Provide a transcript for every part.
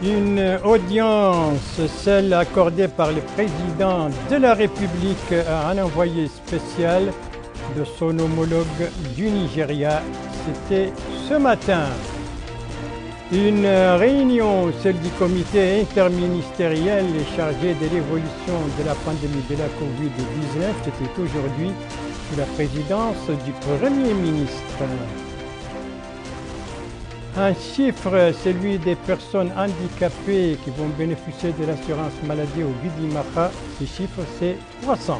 Une audience, celle accordée par le président de la République à un envoyé spécial de son homologue du Nigeria, c'était ce matin. Une réunion, celle du comité interministériel chargé de l'évolution de la pandémie de la Covid-19, c'était aujourd'hui sous la présidence du Premier ministre. Un chiffre, celui des personnes handicapées qui vont bénéficier de l'assurance maladie au Bidimaka, ce chiffre c'est 300.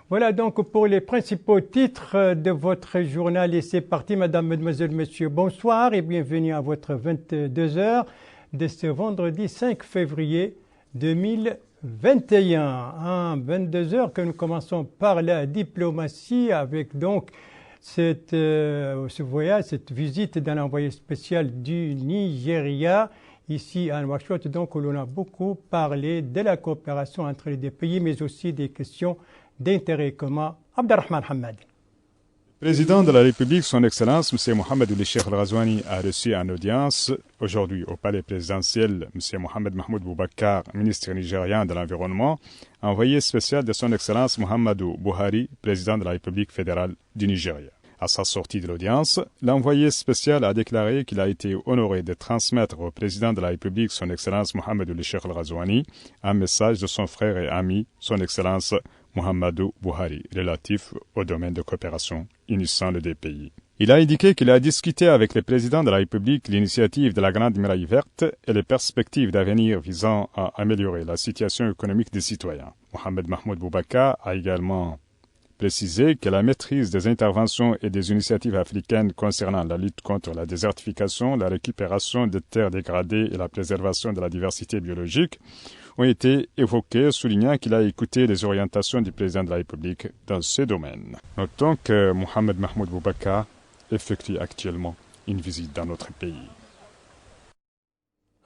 Voilà donc pour les principaux titres de votre journal et c'est parti, mesdames, mesdemoiselles, messieurs, bonsoir et bienvenue à votre 22h de ce vendredi 5 février 2021. 22h que nous commençons par la diplomatie avec donc ce voyage, cette visite d'un envoyé spécial du Nigeria ici à Nouakchott, donc où l'on a beaucoup parlé de la coopération entre les deux pays, mais aussi des questions d'intérêt commun. Abdelrahman Hamad. Le président de la République, son Excellence, M. Mohamed Ould Cheikh Al-Ghazouani, a reçu en audience aujourd'hui au palais présidentiel M. Mohamed Mahmoud Boubacar, ministre nigérian de l'Environnement, envoyé spécial de son Excellence Muhammadu Buhari, président de la République fédérale du Nigeria. À sa sortie de l'audience, l'envoyé spécial a déclaré qu'il a été honoré de transmettre au président de la République, son Excellence Mohamed Ould Cheikh Al-Ghazouani, un message de son frère et ami, son Excellence Muhammadu Buhari, relatif au domaine de coopération unissant les deux pays. Il a indiqué qu'il a discuté avec le président de la République l'initiative de la Grande Muraille Verte et les perspectives d'avenir visant à améliorer la situation économique des citoyens. Mohamed Mahmoud Boubacar a également précisé que la maîtrise des interventions et des initiatives africaines concernant la lutte contre la désertification, la récupération des terres dégradées et la préservation de la diversité biologique ont été évoquées, soulignant qu'il a écouté les orientations du président de la République dans ce domaine. Notons que Mohamed Mahmoud Boubacar effectue actuellement une visite dans notre pays.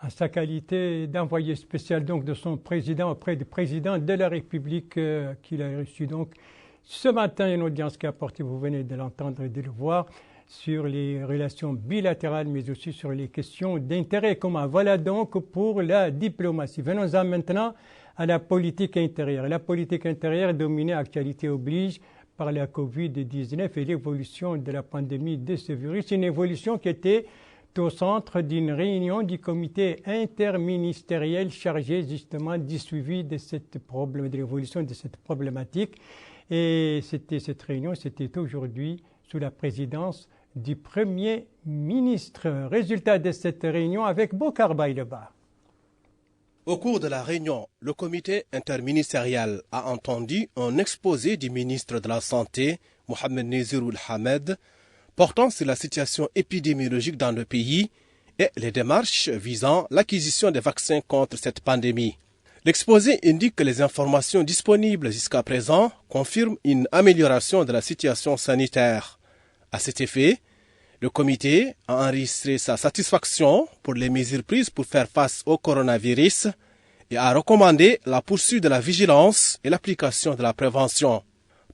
À sa qualité d'envoyé spécial donc de son président auprès du président de la République qu'il a reçu donc ce matin, une audience qui a porté, vous venez de l'entendre et de le voir, sur les relations bilatérales, mais aussi sur les questions d'intérêt commun. Voilà donc pour la diplomatie. Venons-en maintenant à la politique intérieure. La politique intérieure est dominée, actualité oblige, par la Covid-19 et l'évolution de la pandémie de ce virus. Une évolution qui était au centre d'une réunion du comité interministériel chargé justement du suivi de de l'évolution de cette problématique. Et cette réunion, c'était aujourd'hui sous la présidence du Premier ministre. Résultat de cette réunion avec Bokar Baïleba. Au cours de la réunion, le comité interministériel a entendu un exposé du ministre de la Santé, Mohamed Nezir Ould Hamed, portant sur la situation épidémiologique dans le pays et les démarches visant l'acquisition des vaccins contre cette pandémie. L'exposé indique que les informations disponibles jusqu'à présent confirment une amélioration de la situation sanitaire. À cet effet, le comité a enregistré sa satisfaction pour les mesures prises pour faire face au coronavirus et a recommandé la poursuite de la vigilance et l'application de la prévention.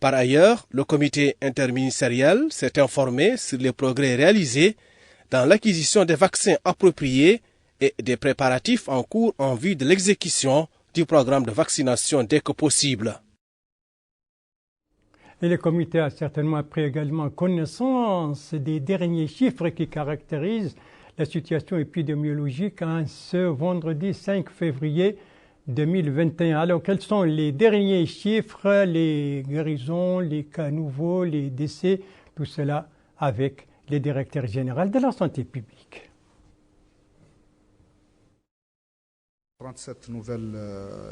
Par ailleurs, le comité interministériel s'est informé sur les progrès réalisés dans l'acquisition des vaccins appropriés et des préparatifs en cours en vue de l'exécution du programme de vaccination dès que possible. Et le comité a certainement pris également connaissance des derniers chiffres qui caractérisent la situation épidémiologique en ce vendredi 5 février 2021. Alors, quels sont les derniers chiffres, les guérisons, les cas nouveaux, les décès, tout cela avec le directeur général de la santé publique. 37 nouvelles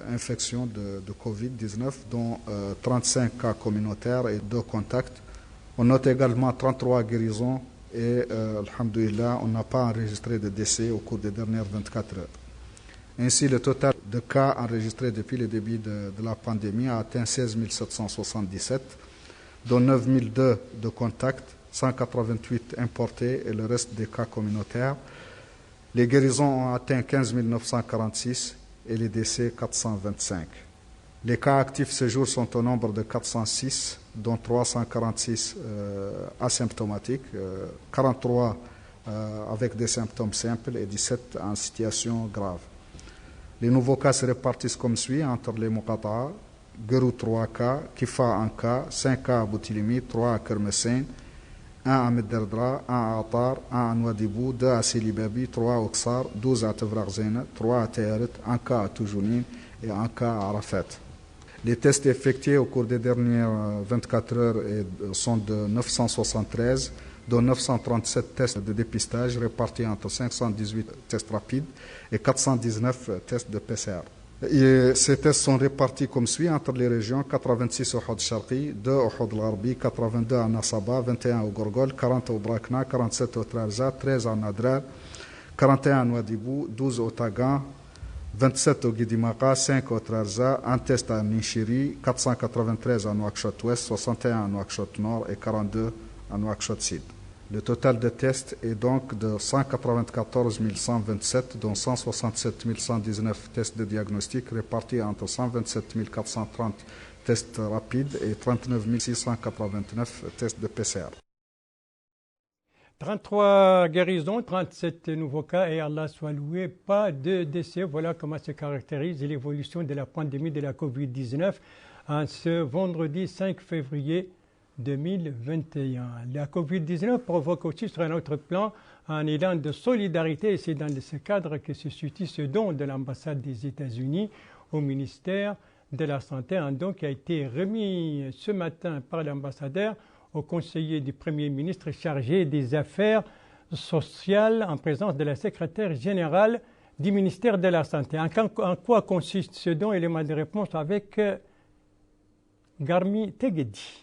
infections de Covid-19, dont 35 cas communautaires et 2 contacts. On note également 33 guérisons et, alhamdoulilah, on n'a pas enregistré de décès au cours des dernières 24 heures. Ainsi, le total de cas enregistrés depuis le début de la pandémie a atteint 16 777, dont 9 002 de contacts, 188 importés et le reste des cas communautaires. Les guérisons ont atteint 15 946 et les décès 425. Les cas actifs ce jour sont au nombre de 406, dont 346 asymptomatiques, 43 avec des symptômes simples et 17 en situation grave. Les nouveaux cas se répartissent comme suit entre les Muqata'a, Gerou 3 cas, Kifa 1 cas, 5 cas à Boutilimi, 3 à Kermessin, 1 à Medderdra, 1 à Atar, 1 à Nouadhibou, 2 à Silibabi, 3 à Oksar, 12 à Tevraghzena, 3 à Théaret, 1 cas à Toujounine et 1 cas à Arafat. Les tests effectués au cours des dernières 24 heures sont de 973, dont 937 tests de dépistage répartis entre 518 tests rapides et 419 tests de PCR. Et ces tests sont répartis comme suit entre les régions: 86 au Houd Sharqi, 2 au Houd Gharbi, 82 à Nasaba, 21 au Gorgol, 40 au Brakna, 47 au Trarza, 13 à Nadrar, 41 à Nouadhibou, 12 au Tagan, 27 au Guidimaka, 5 au Trarza, 1 test à Ninchiri, 493 à Nouakchott-Ouest, 61 à Nouakchott-Nord et 42 à Nouakchott-Sud. Le total de tests est donc de 194 127, dont 167 119 tests de diagnostic répartis entre 127 430 tests rapides et 39 689 tests de PCR. 33 guérisons, 37 nouveaux cas et Allah soit loué, pas de décès. Voilà comment se caractérise l'évolution de la pandémie de la Covid-19 en ce vendredi 5 février 2021. La Covid-19 provoque aussi sur un autre plan un élan de solidarité et c'est dans ce cadre que se situe ce don de l'ambassade des États-Unis au ministère de la Santé, un don qui a été remis ce matin par l'ambassadeur au conseiller du Premier ministre chargé des Affaires sociales en présence de la secrétaire générale du ministère de la Santé. En quoi consiste ce don? Élément de réponse avec Garmi Teguedi.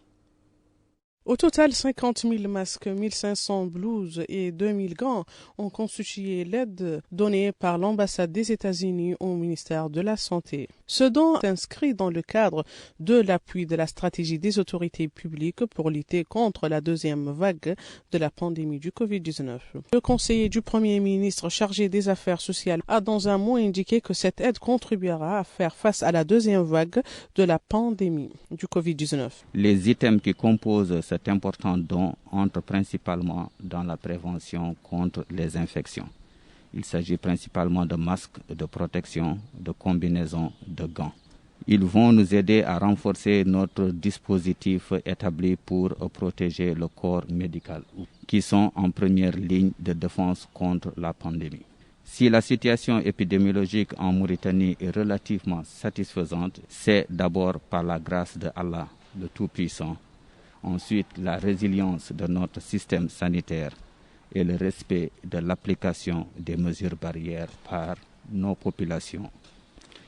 Au total, 50 000 masques, 1500 blouses et 2000 gants ont constitué l'aide donnée par l'ambassade des États-Unis au ministère de la Santé. Ce don s'inscrit dans le cadre de l'appui de la stratégie des autorités publiques pour lutter contre la deuxième vague de la pandémie du Covid-19. Le conseiller du Premier ministre chargé des Affaires sociales a dans un mot indiqué que cette aide contribuera à faire face à la deuxième vague de la pandémie du Covid-19. Les items qui composent cet important don entrent principalement dans la prévention contre les infections. Il s'agit principalement de masques, de protection, de combinaisons, de gants. Ils vont nous aider à renforcer notre dispositif établi pour protéger le corps médical, qui sont en première ligne de défense contre la pandémie. Si la situation épidémiologique en Mauritanie est relativement satisfaisante, c'est d'abord par la grâce de Allah, le Tout-Puissant. Ensuite, la résilience de notre système sanitaire et le respect de l'application des mesures barrières par nos populations.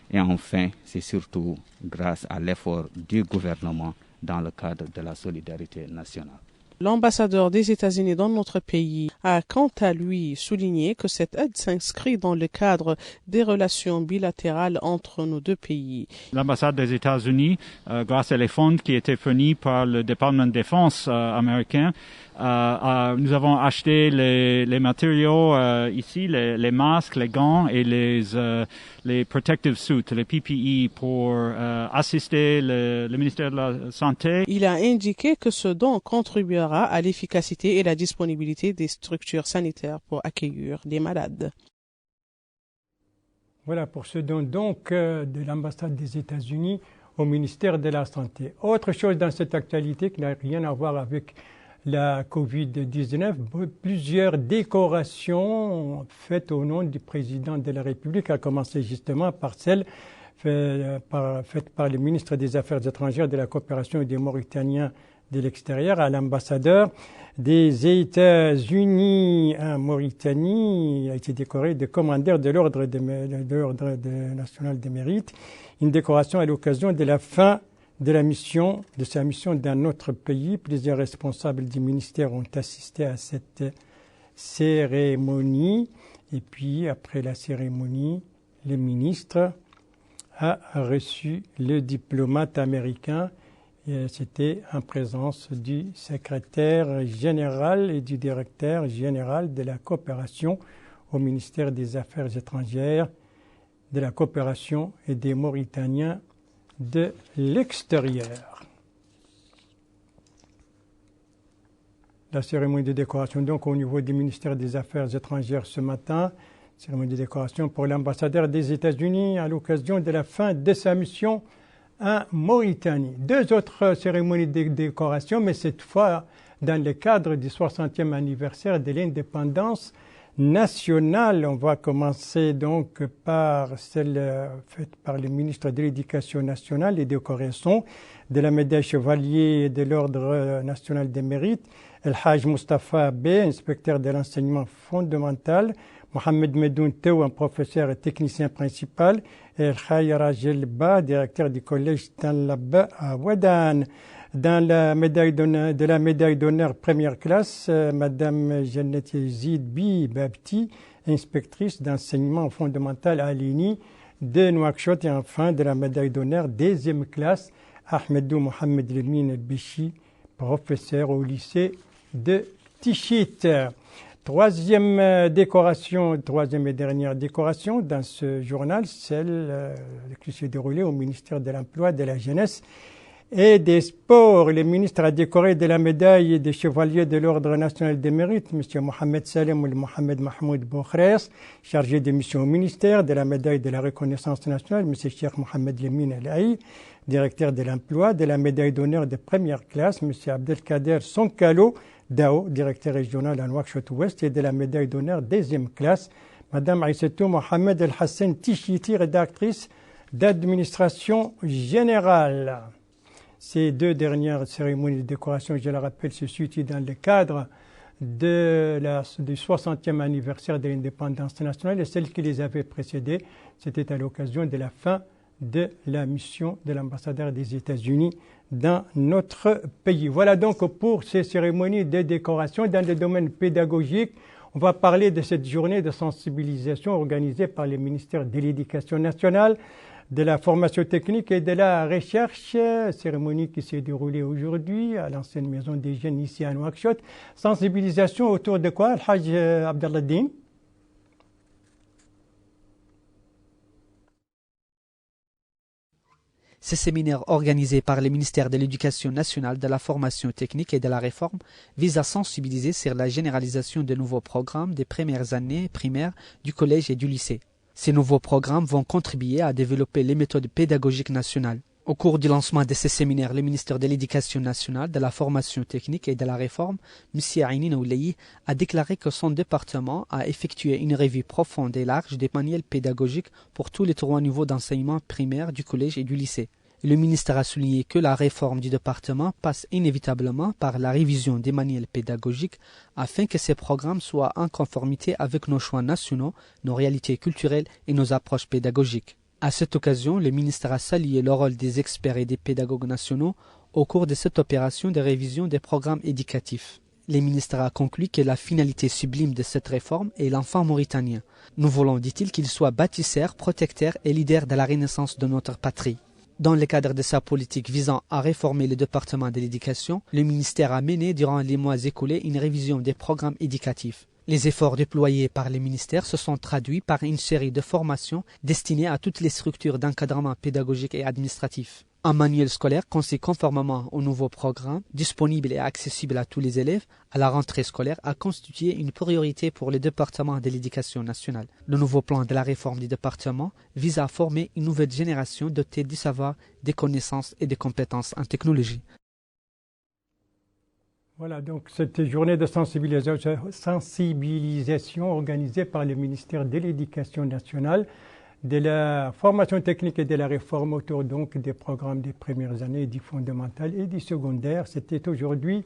Et enfin, c'est surtout grâce à l'effort du gouvernement dans le cadre de la solidarité nationale. L'ambassadeur des États-Unis dans notre pays a quant à lui souligné que cette aide s'inscrit dans le cadre des relations bilatérales entre nos deux pays. L'ambassade des États-Unis, grâce à les fonds qui étaient fournis par le département de défense américain, nous avons acheté les matériaux ici, les masques, les gants et les protective suits, les PPE pour assister le ministère de la Santé. Il a indiqué que ce don contribuera à l'efficacité et la disponibilité des structures sanitaires pour accueillir les malades. Voilà pour ce don donc de l'ambassade des États-Unis au ministère de la Santé. Autre chose dans cette actualité qui n'a rien à voir avec la Covid-19, plusieurs décorations faites au nom du président de la République, à commencer justement par celle faite par le ministre des Affaires étrangères, de la coopération et des Mauritaniens de l'extérieur à l'ambassadeur des États-Unis en Mauritanie. Il a été décoré de commandeur de l'ordre national de mérite. Une décoration à l'occasion de la fin de sa mission dans notre pays. Plusieurs responsables du ministère ont assisté à cette cérémonie. Et puis, après la cérémonie, le ministre a reçu le diplomate américain. C'était en présence du secrétaire général et du directeur général de la coopération au ministère des Affaires étrangères, de la coopération et des Mauritaniens de l'extérieur. la cérémonie de décoration donc au niveau du ministère des Affaires étrangères ce matin. Cérémonie de décoration pour l'ambassadeur des États-Unis à l'occasion de la fin de sa mission en Mauritanie. 2 autres cérémonies de décoration, mais cette fois dans le cadre du 60e anniversaire de l'indépendance nationale. On va commencer donc par celle faite par le ministre de l'Éducation nationale, les décorations de la médaille chevalier de l'Ordre national des mérites, El Haj Mustafa B, inspecteur de l'enseignement fondamental, Mohamed Medoun Tew, un professeur et technicien principal, et El Haj Rajel Ba, directeur du collège Tanlab à Wadan. Dans la médaille d'honneur première classe, Madame Jeannette Yazid Bi Babti, inspectrice d'enseignement fondamental à l'INI de Nouakchott, et enfin de la médaille d'honneur deuxième classe, Ahmedou Mohamed Lemine El-Bichi, professeur au lycée de Tichit. Troisième et dernière décoration dans ce journal, celle qui s'est déroulée au ministère de l'Emploi, de la Jeunesse et des Sports. Le ministre a décoré de la médaille des chevaliers de l'Ordre national des mérites, M. Mohamed Salem ou Mohamed Mahmoud Boukhres, chargé de mission au ministère, de la médaille de la reconnaissance nationale, M. Cheikh Mohamed Lemine El-Aï, directeur de l'emploi, de la médaille d'honneur de première classe, M. Abdelkader Sonkalo Dao, directeur régional à Nouakchott-Ouest, et de la médaille d'honneur deuxième classe, Mme Aïssatou Mohamed El-Hassan Tichiti, rédactrice d'administration générale. Ces 2 dernières cérémonies de décoration, je le rappelle, se situent dans le cadre du 60e anniversaire de l'indépendance nationale, et celle qui les avait précédées, c'était à l'occasion de la fin de la mission de l'ambassadeur des États-Unis dans notre pays. Voilà donc pour ces cérémonies de décoration. Dans le domaine pédagogique, on va parler de cette journée de sensibilisation organisée par le ministère de l'Éducation nationale, de la formation technique et de la recherche, cérémonie qui s'est déroulée aujourd'hui à l'ancienne maison des jeunes ici à Nouakchott. Sensibilisation autour de quoi, Al-Hajj Abdallah Din? Ces séminaires organisés par le ministère de l'Éducation nationale, de la formation technique et de la réforme visent à sensibiliser sur la généralisation de nouveaux programmes des premières années primaires du collège et du lycée. Ces nouveaux programmes vont contribuer à développer les méthodes pédagogiques nationales. Au cours du lancement de ces séminaires, le ministère de l'Éducation nationale, de la formation technique et de la réforme, M. Aïni Noulayi, a déclaré que son département a effectué une revue profonde et large des manuels pédagogiques pour tous les 3 niveaux d'enseignement primaire du collège et du lycée. Le ministère a souligné que la réforme du département passe inévitablement par la révision des manuels pédagogiques afin que ces programmes soient en conformité avec nos choix nationaux, nos réalités culturelles et nos approches pédagogiques. À cette occasion, le ministère a salué le rôle des experts et des pédagogues nationaux au cours de cette opération de révision des programmes éducatifs. Le ministère a conclu que la finalité sublime de cette réforme est l'enfant mauritanien. Nous voulons, dit-il, qu'il soit bâtisseur, protecteur et leader de la renaissance de notre patrie. Dans le cadre de sa politique visant à réformer le département de l'éducation, le ministère a mené durant les mois écoulés une révision des programmes éducatifs. Les efforts déployés par le ministère se sont traduits par une série de formations destinées à toutes les structures d'encadrement pédagogique et administratif. Un manuel scolaire conçu conformément au nouveau programme, disponible et accessible à tous les élèves à la rentrée scolaire, a constitué une priorité pour le département de l'éducation nationale. Le nouveau plan de la réforme du département vise à former une nouvelle génération dotée du savoir, des connaissances et des compétences en technologie. Voilà donc cette journée de sensibilisation organisée par le ministère de l'Éducation nationale, de la formation technique et de la réforme autour donc des programmes des premières années, du fondamental et du secondaire. C'était aujourd'hui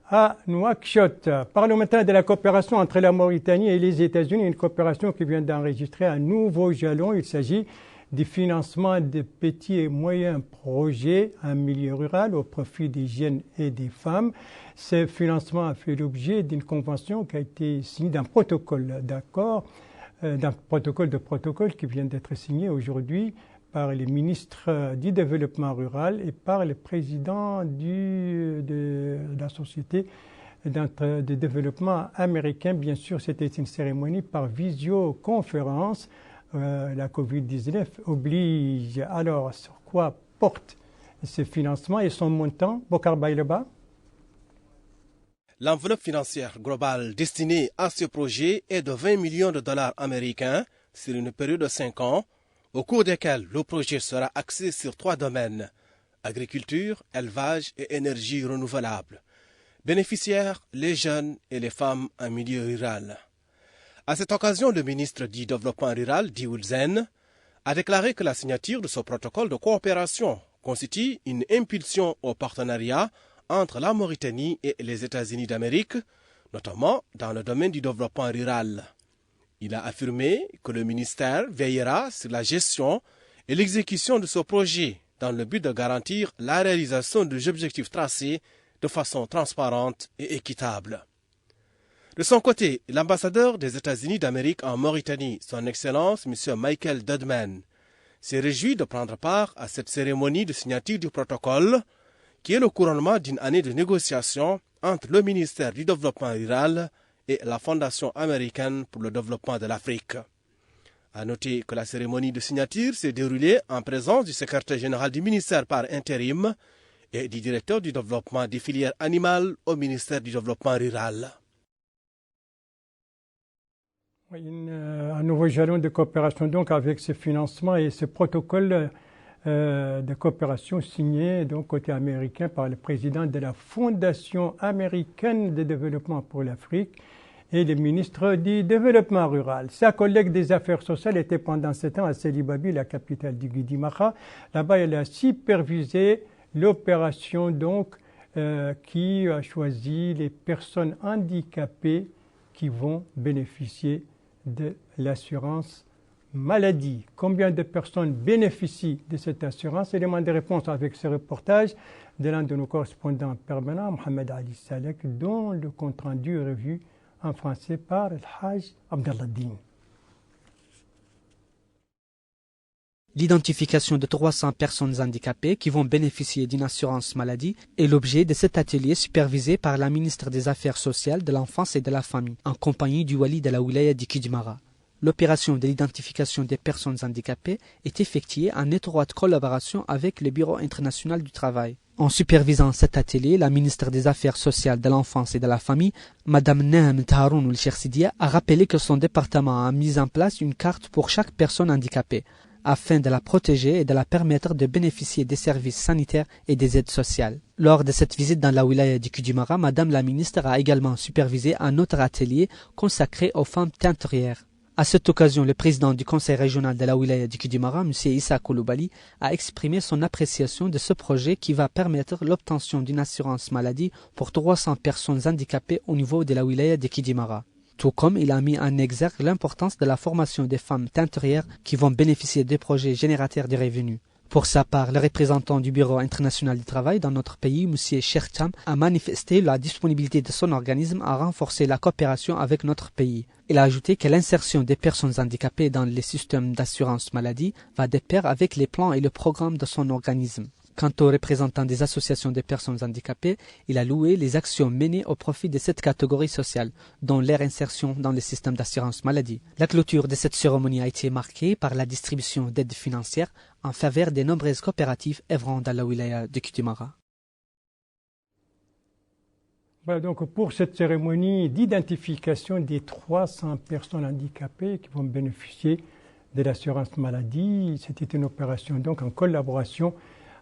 à Nouakchott. Parlons maintenant de la coopération entre la Mauritanie et les États-Unis, une coopération qui vient d'enregistrer un nouveau jalon. Il s'agit du financement de petits et moyens projets en milieu rural au profit des jeunes et des femmes. Ce financement a fait l'objet d'une convention qui a été signée, d'un protocole d'accord, d'un protocole qui vient d'être signé aujourd'hui par les ministres du développement rural et par le président de la société de développement américain. Bien sûr, c'était une cérémonie par visioconférence. La Covid-19 oblige. Alors, sur quoi porte ce financement et son montant? Bokar Bayleba. L'enveloppe financière globale destinée à ce projet est de 20 millions de dollars américains sur une période de 5 ans, au cours desquels le projet sera axé sur 3 domaines: agriculture, élevage et énergie renouvelable. Bénéficiaires, les jeunes et les femmes en milieu rural. À cette occasion, le ministre du Développement rural, Dioul Zen, a déclaré que la signature de ce protocole de coopération constitue une impulsion au partenariat entre la Mauritanie et les États-Unis d'Amérique, notamment dans le domaine du développement rural. Il a affirmé que le ministère veillera sur la gestion et l'exécution de ce projet dans le but de garantir la réalisation des objectifs tracés de façon transparente et équitable. De son côté, l'ambassadeur des États-Unis d'Amérique en Mauritanie, son Excellence M. Michael Dudman, s'est réjoui de prendre part à cette cérémonie de signature du protocole, qui est le couronnement d'une année de négociations entre le ministère du Développement rural et la Fondation américaine pour le développement de l'Afrique. À noter que la cérémonie de signature s'est déroulée en présence du secrétaire général du ministère par intérim et du directeur du développement des filières animales au ministère du Développement rural. Un nouveau jalon de coopération donc avec ce financement et ce protocole de coopération signé donc côté américain par le président de la Fondation américaine de développement pour l'Afrique et le ministre du Développement rural. Sa collègue des affaires sociales était pendant 7 ans à Sélibabi, la capitale du Guidimara. Là-bas, elle a supervisé l'opération donc qui a choisi les personnes handicapées qui vont bénéficier de l'assurance maladie. Combien de personnes bénéficient de cette assurance? Élément de réponse avec ce reportage de l'un de nos correspondants permanents, Mohamed Ali Salek, dont le compte-rendu est revu en français par El Haj Abdallah Din. L'identification de 300 personnes handicapées qui vont bénéficier d'une assurance maladie est l'objet de cet atelier supervisé par la ministre des Affaires sociales, de l'Enfance et de la Famille, en compagnie du Wali de la Wilaya du Kidimara. L'opération de l'identification des personnes handicapées est effectuée en étroite collaboration avec le Bureau international du travail. En supervisant cet atelier, la ministre des Affaires sociales, de l'Enfance et de la Famille, Mme Naam Taharoun Oul-Chersidia, a rappelé que son département a mis en place une carte pour chaque personne handicapée, afin de la protéger et de la permettre de bénéficier des services sanitaires et des aides sociales. Lors de cette visite dans la wilaya du Kidimara, Madame la ministre a également supervisé un autre atelier consacré aux femmes teinturières. À cette occasion, le président du conseil régional de la wilaya du Kidimara, M. Issa Kouloubali, a exprimé son appréciation de ce projet qui va permettre l'obtention d'une assurance maladie pour 300 personnes handicapées au niveau de la wilaya du Kidimara. Tout comme il a mis en exergue l'importance de la formation des femmes teinturières qui vont bénéficier des projets générateurs de revenus. Pour sa part, le représentant du Bureau international du travail dans notre pays, M. Cheikh Cham, a manifesté la disponibilité de son organisme à renforcer la coopération avec notre pays. Il a ajouté que l'insertion des personnes handicapées dans les systèmes d'assurance maladie va de pair avec les plans et le programme de son organisme. Quant aux représentants des associations des personnes handicapées, il a loué les actions menées au profit de cette catégorie sociale, dont leur insertion dans le système d'assurance maladie. La clôture de cette cérémonie a été marquée par la distribution d'aides financières en faveur des nombreuses coopératives œuvrant dans la wilaya de Kidimara. Voilà donc pour cette cérémonie d'identification des 300 personnes handicapées qui vont bénéficier de l'assurance maladie. C'était une opération donc en collaboration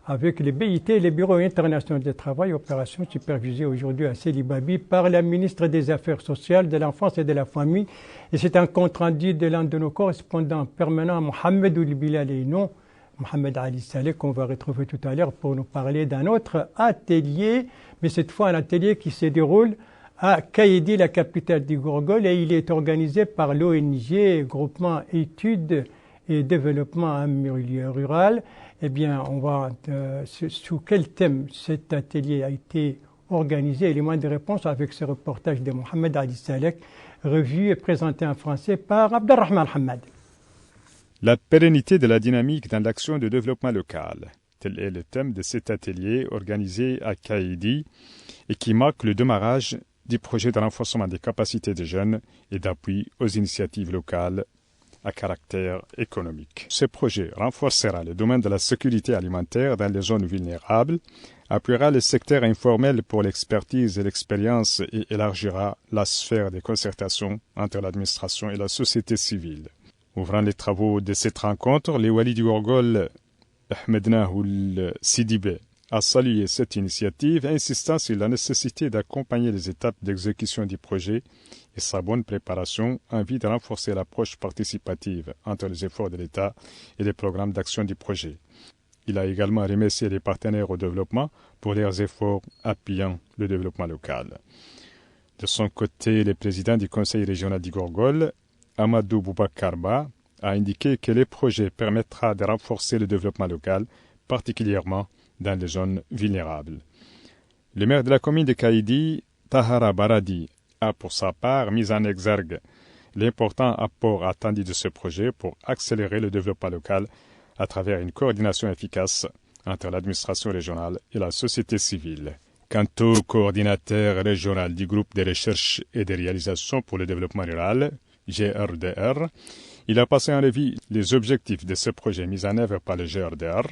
avec les BIT et les bureaux internationaux de travail, opération supervisée aujourd'hui à Sélibabi par la ministre des Affaires sociales, de l'Enfance et de la Famille. Et c'est un compte-rendu de l'un de nos correspondants permanents, Mohamed Oulbilal et non Mohamed Ali Saleh, qu'on va retrouver tout à l'heure pour nous parler d'un autre atelier, mais cette fois un atelier qui se déroule à Kaïdi, la capitale du Gourgol, et il est organisé par l'ONG, Groupement Études et Développement en milieu rural. Eh bien, on va sous quel thème cet atelier a été organisé? Élément de réponse avec ce reportage de Mohamed Ali Salek, revu et présenté en français par Abdelrahman Hamad. La pérennité de la dynamique dans l'action de développement local. Tel est le thème de cet atelier organisé à Kaïdi et qui marque le démarrage du projet de renforcement des capacités des jeunes et d'appui aux initiatives locales à caractère économique. Ce projet renforcera le domaine de la sécurité alimentaire dans les zones vulnérables, appuiera le secteur informel pour l'expertise et l'expérience et élargira la sphère de concertation entre l'administration et la société civile. Ouvrant les travaux de cette rencontre, le wali du Gorgol, Ahmed Nahoul Sidibé, a salué cette initiative, insistant sur la nécessité d'accompagner les étapes d'exécution du projet et sa bonne préparation en vue de renforcer l'approche participative entre les efforts de l'État et les programmes d'action du projet. Il a également remercié les partenaires au développement pour leurs efforts appuyant le développement local. De son côté, le président du conseil régional du Gorgol, Amadou Boubacar Ba, a indiqué que le projet permettra de renforcer le développement local, particulièrement dans les zones vulnérables. Le maire de la commune de Kaïdi, Tahara Baradi, a pour sa part mis en exergue l'important apport attendu de ce projet pour accélérer le développement local à travers une coordination efficace entre l'administration régionale et la société civile. Quant au coordinateur régional du groupe de recherche et de réalisation pour le développement rural, GRDR, il a passé en revue les objectifs de ce projet mis en œuvre par le GRDR,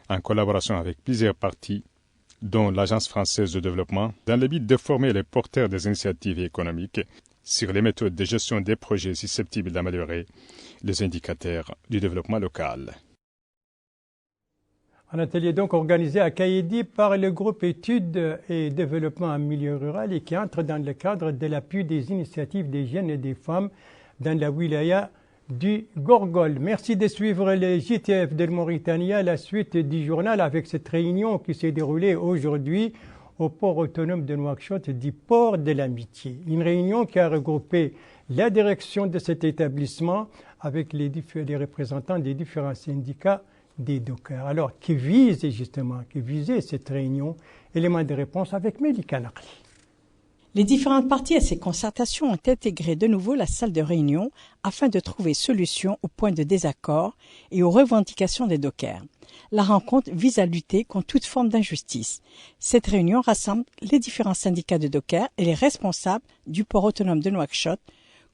en collaboration avec plusieurs parties, dont l'Agence française de développement, dans le but de former les porteurs des initiatives économiques sur les méthodes de gestion des projets susceptibles d'améliorer les indicateurs du développement local. Un atelier donc organisé à Kaïdi par le groupe Études et Développement en milieu rural et qui entre dans le cadre de l'appui des initiatives des jeunes et des femmes dans la wilaya du Gorgol. Merci de suivre le JTF de Mauritanie à la suite du journal avec cette réunion qui s'est déroulée aujourd'hui au port autonome de Nouakchott du port de l'Amitié. Une réunion qui a regroupé la direction de cet établissement avec les représentants des différents syndicats des dockers. Alors, qui visait cette réunion? Élément de réponse avec Melika Nakli. Les différentes parties à ces concertations ont intégré de nouveau la salle de réunion afin de trouver solution aux points de désaccord et aux revendications des dockers. La rencontre vise à lutter contre toute forme d'injustice. Cette réunion rassemble les différents syndicats de dockers et les responsables du port autonome de Nouakchott,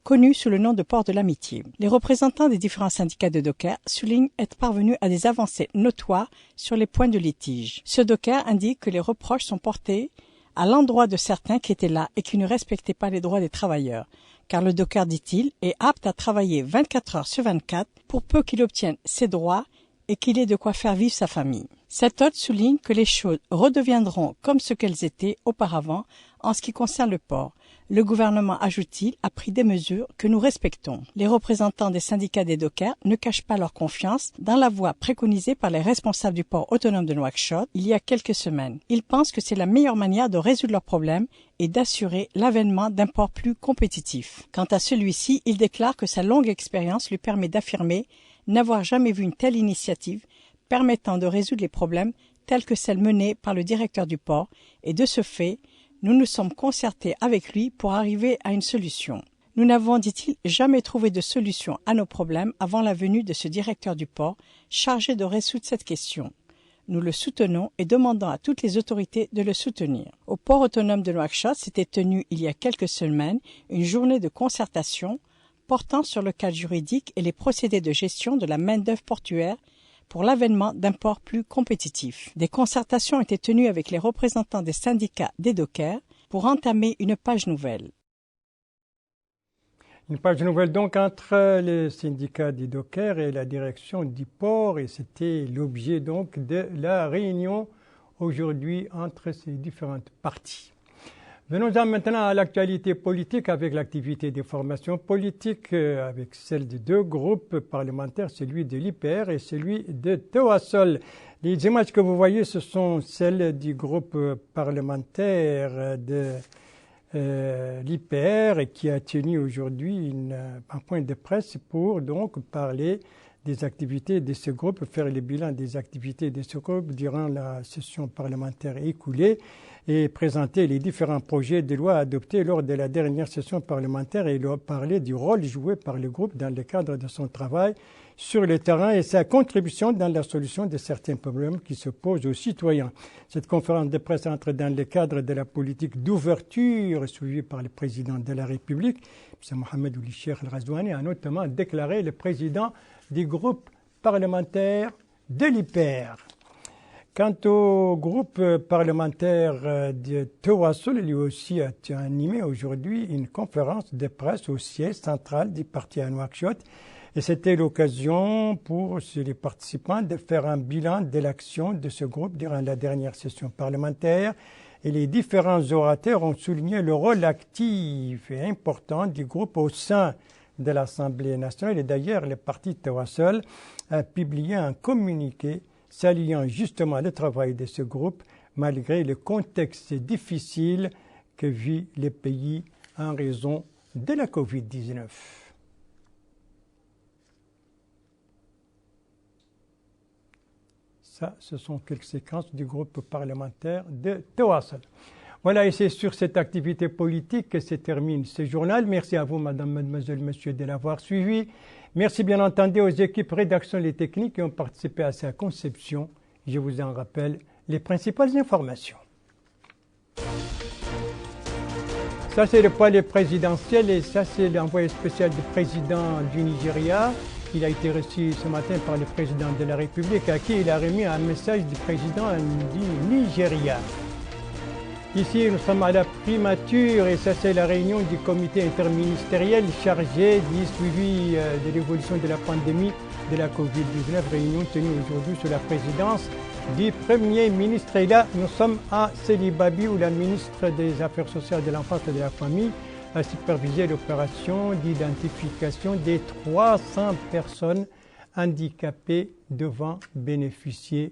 connu sous le nom de port de l'Amitié. Les représentants des différents syndicats de dockers soulignent être parvenus à des avancées notoires sur les points de litige. Ce docker indique que les reproches sont portés à l'endroit de certains qui étaient là et qui ne respectaient pas les droits des travailleurs, car le docker, dit-il, est apte à travailler 24 heures sur 24 pour peu qu'il obtienne ses droits et qu'il ait de quoi faire vivre sa famille. Cet hôte souligne que les choses redeviendront comme ce qu'elles étaient auparavant en ce qui concerne le port. Le gouvernement, ajoute-t-il, a pris des mesures que nous respectons. Les représentants des syndicats des dockers ne cachent pas leur confiance dans la voie préconisée par les responsables du port autonome de Nouakchott il y a quelques semaines. Ils pensent que c'est la meilleure manière de résoudre leurs problèmes et d'assurer l'avènement d'un port plus compétitif. Quant à celui-ci, il déclare que sa longue expérience lui permet d'affirmer n'avoir jamais vu une telle initiative permettant de résoudre les problèmes tels que celle menée par le directeur du port et de ce fait, nous nous sommes concertés avec lui pour arriver à une solution. Nous n'avons, dit-il, jamais trouvé de solution à nos problèmes avant la venue de ce directeur du port chargé de résoudre cette question. Nous le soutenons et demandons à toutes les autorités de le soutenir. Au port autonome de Nouakchott s'était tenue il y a quelques semaines une journée de concertation portant sur le cadre juridique et les procédés de gestion de la main-d'œuvre portuaire pour l'avènement d'un port plus compétitif. Des concertations ont été tenues avec les représentants des syndicats des dockers pour entamer une page nouvelle. Une page nouvelle donc entre les syndicats des dockers et la direction du port et c'était l'objet donc de la réunion aujourd'hui entre ces différentes parties. Venons-en maintenant à l'actualité politique avec l'activité des formations politiques avec celle de deux groupes parlementaires, celui de l'IPR et celui de Tewasol. Les images que vous voyez, ce sont celles du groupe parlementaire de l'IPR qui a tenu aujourd'hui un point de presse pour donc parler des activités de ce groupe, faire le bilan des activités de ce groupe durant la session parlementaire écoulée. et présenter les différents projets de loi adoptés lors de la dernière session parlementaire et il a parlé du rôle joué par le groupe dans le cadre de son travail sur le terrain et sa contribution dans la solution de certains problèmes qui se posent aux citoyens. Cette conférence de presse entre dans le cadre de la politique d'ouverture suivie par le président de la République. M. Mohamed Ould Cheikh El Ghazouani a notamment déclaré le président du groupe parlementaire de l'IPER. Quant au groupe parlementaire de Tawassul, lui aussi a animé aujourd'hui une conférence de presse au siège central du parti à Nouakchott. Et c'était l'occasion pour les participants de faire un bilan de l'action de ce groupe durant la dernière session parlementaire. Et les différents orateurs ont souligné le rôle actif et important du groupe au sein de l'Assemblée nationale. Et d'ailleurs, le parti Tawassul a publié un communiqué saluant justement le travail de ce groupe malgré le contexte difficile que vit le pays en raison de la Covid-19. Ça, ce sont quelques séquences du groupe parlementaire de Tawassul. Voilà, et c'est sur cette activité politique que se termine ce journal. Merci à vous, madame, mademoiselle, monsieur, de l'avoir suivi. Merci bien entendu aux équipes rédaction et techniques qui ont participé à sa conception. Je vous en rappelle les principales informations. Ça, c'est le palais présidentiel et ça, c'est l'envoyé spécial du président du Nigeria. Il a été reçu ce matin par le président de la République à qui il a remis un message du président du Nigeria. Ici, nous sommes à la primature et ça, c'est la réunion du comité interministériel chargé du suivi de l'évolution de la pandémie de la Covid-19. Réunion tenue aujourd'hui sous la présidence du Premier ministre. Et là, nous sommes à Selibabi où la ministre des Affaires sociales, de l'Enfance et de la Famille a supervisé l'opération d'identification des 300 personnes handicapées devant bénéficier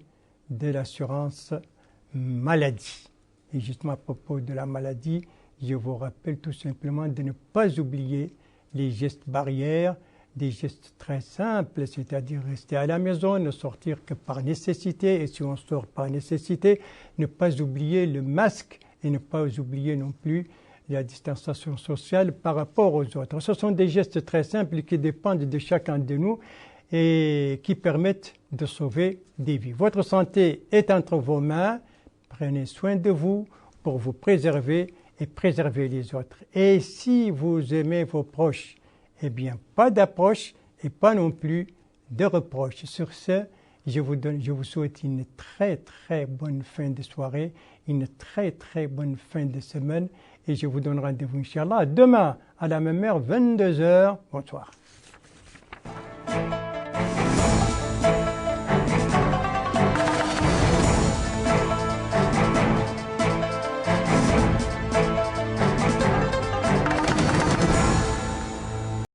de l'assurance maladie. Et justement à propos de la maladie, je vous rappelle tout simplement de ne pas oublier les gestes barrières, des gestes très simples, c'est-à-dire rester à la maison, ne sortir que par nécessité, et si on sort par nécessité, ne pas oublier le masque et ne pas oublier non plus la distanciation sociale par rapport aux autres. Ce sont des gestes très simples qui dépendent de chacun de nous et qui permettent de sauver des vies. Votre santé est entre vos mains. Prenez soin de vous pour vous préserver et préserver les autres. Et si vous aimez vos proches, eh bien, pas d'approche et pas non plus de reproches. Sur ce, je vous souhaite une très très bonne fin de soirée, une très très bonne fin de semaine et je vous donne rendez-vous, Inch'Allah, demain à la même heure, 22h. Bonsoir.